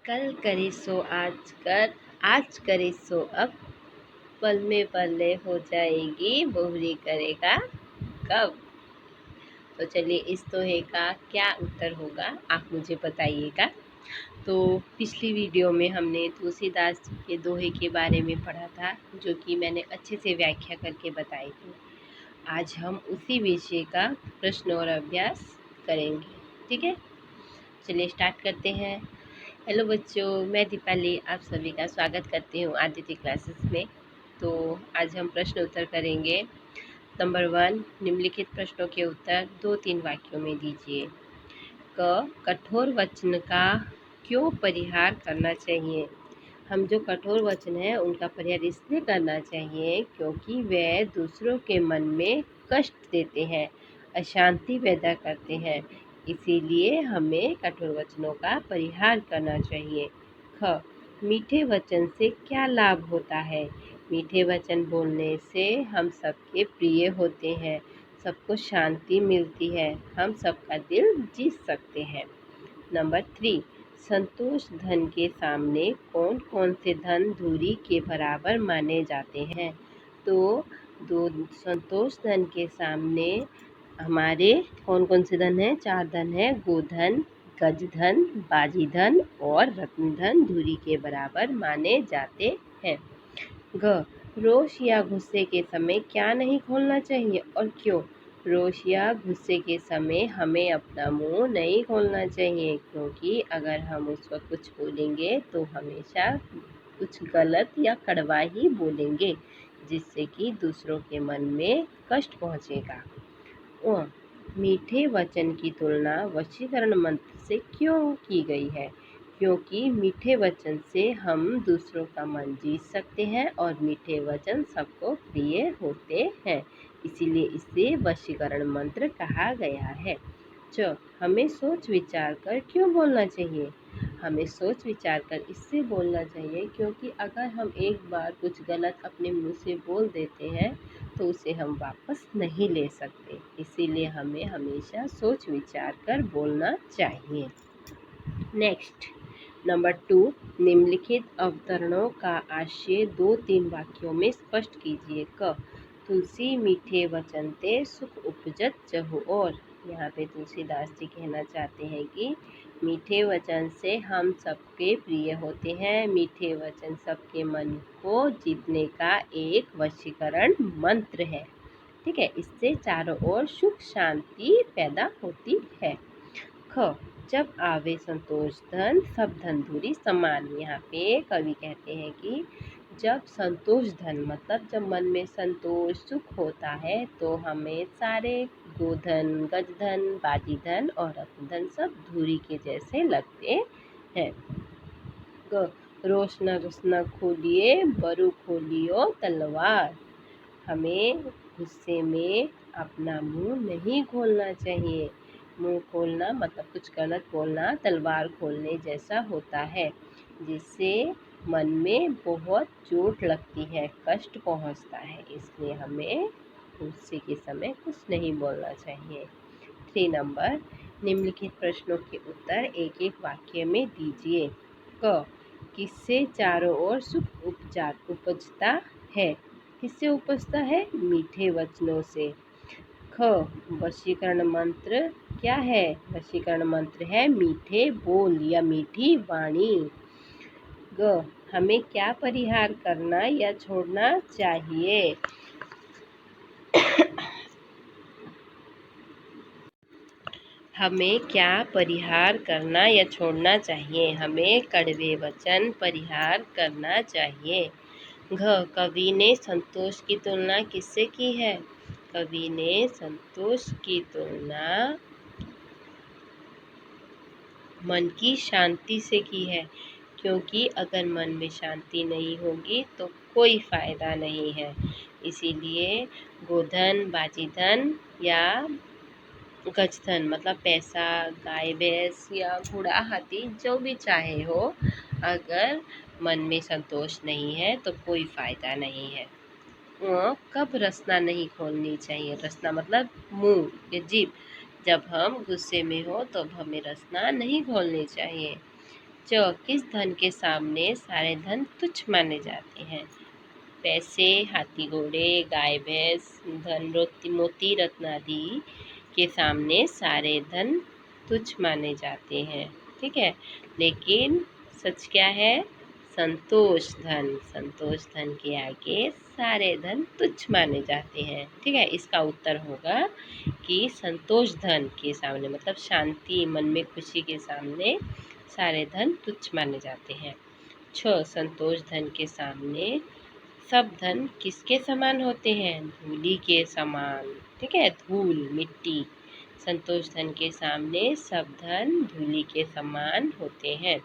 कल करे सो आज कर, आज करे सो अब, पल में पल्ले हो जाएगी, बोहरी करेगा कब। तो चलिए इस दोहे का क्या उत्तर होगा आप मुझे बताइएगा। तो पिछली वीडियो में हमने तुलसीदास जी के दोहे के बारे में पढ़ा था, जो कि मैंने अच्छे से व्याख्या करके बताई थी। आज हम उसी विषय का प्रश्न और अभ्यास करेंगे। ठीक है, चलिए स्टार्ट करते हैं। हेलो बच्चों, मैं दीपाली आप सभी का स्वागत करती हूँ आदित्य क्लासेस में। तो आज हम प्रश्न उत्तर करेंगे। नंबर 1, निम्नलिखित प्रश्नों के उत्तर 2-3 वाक्यों में दीजिए। कठोर वचन का क्यों परिहार करना चाहिए। हम जो कठोर वचन है उनका परिहार इसलिए करना चाहिए क्योंकि वे दूसरों के मन में कष्ट देते हैं, अशांति पैदा करते हैं। इसीलिए हमें कठोर वचनों का परिहार करना चाहिए। ख, मीठे वचन से क्या लाभ होता है। मीठे वचन बोलने से हम सबके प्रिय होते हैं, सबको शांति मिलती है, हम सबका दिल जीत सकते हैं। नंबर 3, संतोष धन के सामने कौन कौन से धन धूरी के बराबर माने जाते हैं। तो संतोष धन के सामने हमारे कौन कौन से धन हैं। 4 धन है, गोधन, गजधन, बाजीधन और रत्नधन धूरी के बराबर माने जाते हैं। ग, रोष या गुस्से के समय क्या नहीं खोलना चाहिए और क्यों। रोष या गुस्से के समय हमें अपना मुंह नहीं खोलना चाहिए, क्योंकि अगर हम उस वक्त कुछ बोलेंगे तो हमेशा कुछ गलत या कड़वा ही बोलेंगे, जिससे कि दूसरों के मन में कष्ट पहुंचेगा। मीठे वचन की तुलना वशीकरण मंत्र से क्यों की गई है। क्योंकि मीठे वचन से हम दूसरों का मन जीत सकते हैं और मीठे वचन सबको प्रिय होते हैं, इसीलिए इसे वशीकरण मंत्र कहा गया है। हमें सोच विचार कर क्यों बोलना चाहिए। हमें सोच विचार कर इससे बोलना चाहिए क्योंकि अगर हम एक बार कुछ गलत अपने मुंह से बोल देते हैं तो उसे हम वापस नहीं ले सकते, इसीलिए हमें हमेशा सोच विचार कर बोलना चाहिए। नेक्स्ट, नंबर 2, निम्नलिखित अवतरणों का आशय 2-3 वाक्यों में स्पष्ट कीजिए। क, तुलसी मीठे वचन ते सुख उपजत जहु और। यहाँ पे तुलसीदास जी कहना चाहते हैं कि मीठे वचन से हम सबके प्रिय होते हैं। मीठे वचन सबके मन को जीतने का एक वशीकरण मंत्र है। ठीक है, इससे चारों ओर सुख शांति पैदा होती है। ख, जब आवे संतोष धन सब धन धूरी समान। यहाँ पे कवि कहते हैं कि जब संतोष धन मतलब जब मन में संतोष सुख होता है तो हमें सारे गोधन, गजधन, बाजीधन और रत्नधन सब धूरी के जैसे लगते हैं। ग, रोष न रस न खोलिए, बरु खोलियो तलवार। हमें गुस्से में अपना मुंह नहीं खोलना चाहिए। मुंह खोलना मतलब कुछ गलत बोलना तलवार खोलने जैसा होता है, जिससे मन में बहुत चोट लगती है, कष्ट पहुंचता है, इसलिए हमें गुस्से के समय कुछ नहीं बोलना चाहिए। 3 नंबर, निम्नलिखित प्रश्नों के उत्तर एक एक वाक्य में दीजिए। क, किससे चारों ओर सुख उपजता है। किससे उपजता है, मीठे वचनों से। ख, वशीकरण मंत्र क्या है। वशीकरण मंत्र है मीठे बोल या मीठी वाणी। ग, हमें क्या परिहार करना या छोड़ना चाहिए। हमें क्या परिहार करना या छोड़ना चाहिए। हमें कड़वे वचन परिहार करना चाहिए। घ, कवि ने संतोष की तुलना किससे की है। कवि ने संतोष की तुलना मन की शांति से की है, क्योंकि अगर मन में शांति नहीं होगी तो कोई फायदा नहीं है। इसीलिए गोधन, बाजीधन या गजधन मतलब पैसा, गाय भैंस या घोड़ा हाथी जो भी चाहे हो, अगर मन में संतोष नहीं है तो कोई फायदा नहीं है। कब रसना नहीं खोलनी चाहिए। रसना मतलब मुंह या जीभ। जब हम गुस्से में हो तो हमें रसना नहीं खोलनी चाहिए। किस धन के सामने सारे धन तुच्छ माने जाते हैं? पैसे, हाथी घोड़े, गाय भैंस, धन मोती रत्न आदि के सामने सारे धन तुच्छ माने जाते हैं। ठीक है, लेकिन सच क्या है? संतोष धन के आगे सारे धन तुच्छ माने जाते हैं। ठीक है, इसका उत्तर होगा कि संतोष धन के सामने, मतलब शांति, मन में खुशी के सामने सारे धन तुच्छ माने जाते हैं। संतोष धन के सामने सब धन किसके समान होते हैं? धूली के समान। ठीक है, धूल, मिट्टी। संतोष धन के सामने सब धन धूली के समान होते हैं।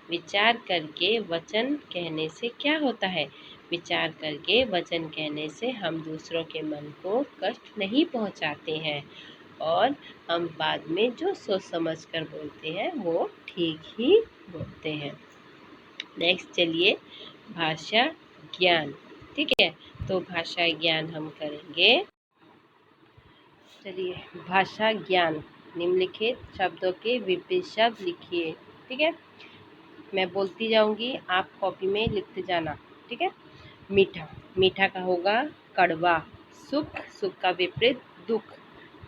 विचार करके वचन कहने से क्या होता है? विचार करके वचन कहने से हम दूसरों के मन को कष्ट नहीं पहुंचाते हैं और हम बाद में जो सोच समझ कर बोलते हैं वो ठीक ही बोलते हैं। नेक्स्ट चलिए, भाषा ज्ञान। ठीक है, तो भाषा ज्ञान हम करेंगे। चलिए, भाषा ज्ञान। निम्नलिखित शब्दों के विपरीत शब्द लिखिए। ठीक है, मैं बोलती जाऊंगी, आप कॉपी में लिखते जाना। ठीक है, मीठा, मीठा का होगा कड़वा। सुख, सुख का विपरीत दुख।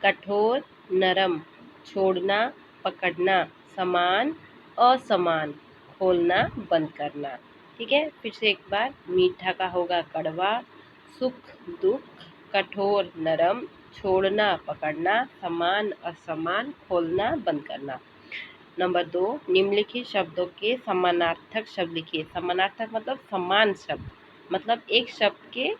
कठोर, नरम। छोड़ना, पकड़ना। समान, असमान। खोलना, बंद करना। ठीक है, फिर से एक बार, मीठा का होगा कड़वा। सुख, दुख। कठोर, नरम। छोड़ना, पकड़ना। समान, असमान। खोलना, बंद करना। नंबर 2, निम्नलिखित शब्दों के समानार्थक शब्द लिखिए। समानार्थक मतलब समान शब्द, मतलब एक शब्द के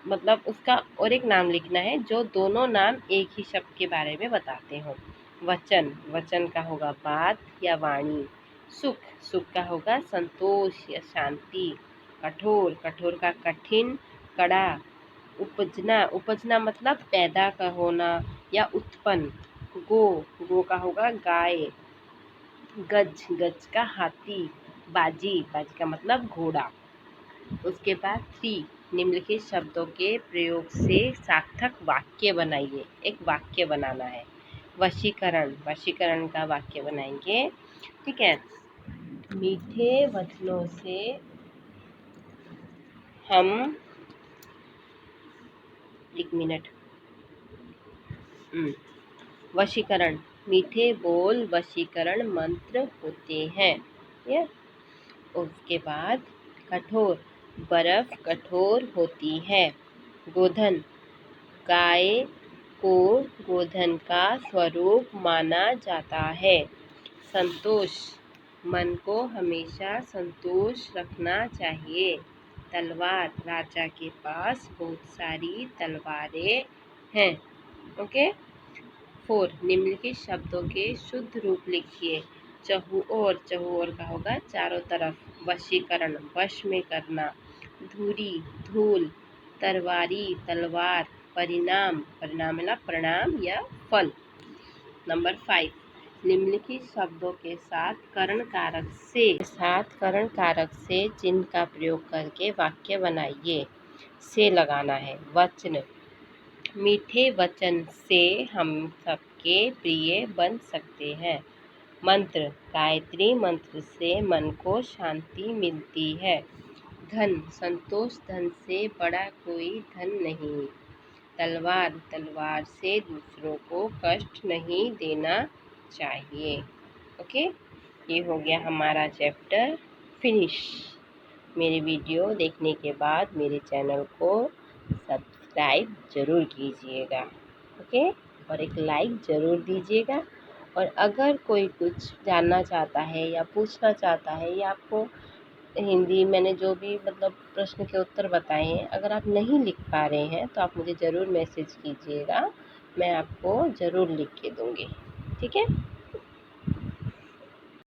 मतलब उसका और एक नाम लिखना है जो दोनों नाम एक ही शब्द के बारे में बताते हो। वचन, वचन का होगा बात या वाणी। सुख, सुख का होगा संतोष या शांति। कठोर, कठोर का कठिन, कड़ा। उपजना, उपजना मतलब पैदा का होना या उत्पन्न। गो, गो का होगा गाय। गज, गज का हाथी। बाजी, बाजी का मतलब घोड़ा। उसके बाद 3, निम्नलिखित शब्दों के प्रयोग से सार्थक वाक्य बनाइए। एक वाक्य बनाना है। वशीकरण, वशीकरण का वाक्य बनाएंगे। ठीक है, मीठे वचनों से हम, एक मिनट, वशीकरण, मीठे बोल वशीकरण मंत्र होते हैं। ये उसके बाद कठोर, बर्फ कठोर होती है। गोधन, गाय को गोधन का स्वरूप माना जाता है। संतोष, मन को हमेशा संतोष रखना चाहिए। तलवार, राजा के पास बहुत सारी तलवारें हैं। ओके। 4, निम्नलिखित शब्दों के शुद्ध रूप लिखिए। चहुओर, चहुओर का होगा चारों तरफ। वशीकरण, वश में करना। धूरी, धूल। तरवारी, तलवार। परिणाम, परिणाम मतलब प्रणाम या फल। नंबर 5, निम्नलिखित शब्दों के साथ करण कारक से चिन्ह का प्रयोग करके वाक्य बनाइए। से लगाना है। वचन, मीठे वचन से हम सबके प्रिय बन सकते हैं। मंत्र, गायत्री मंत्र से मन को शांति मिलती है। धन, संतोष धन से बड़ा कोई धन नहीं। तलवार, तलवार से दूसरों को कष्ट नहीं देना चाहिए। ओके, ये हो गया हमारा चैप्टर फिनिश। मेरे वीडियो देखने के बाद मेरे चैनल को सब्सक्राइब ज़रूर कीजिएगा। ओके, और एक लाइक ज़रूर दीजिएगा। और अगर कोई कुछ जानना चाहता है या पूछना चाहता है या आपको हिंदी मैंने जो भी मतलब प्रश्न के उत्तर बताए हैं, अगर आप नहीं लिख पा रहे हैं तो आप मुझे ज़रूर मैसेज कीजिएगा, मैं आपको ज़रूर लिख के दूँगी। ठीक है।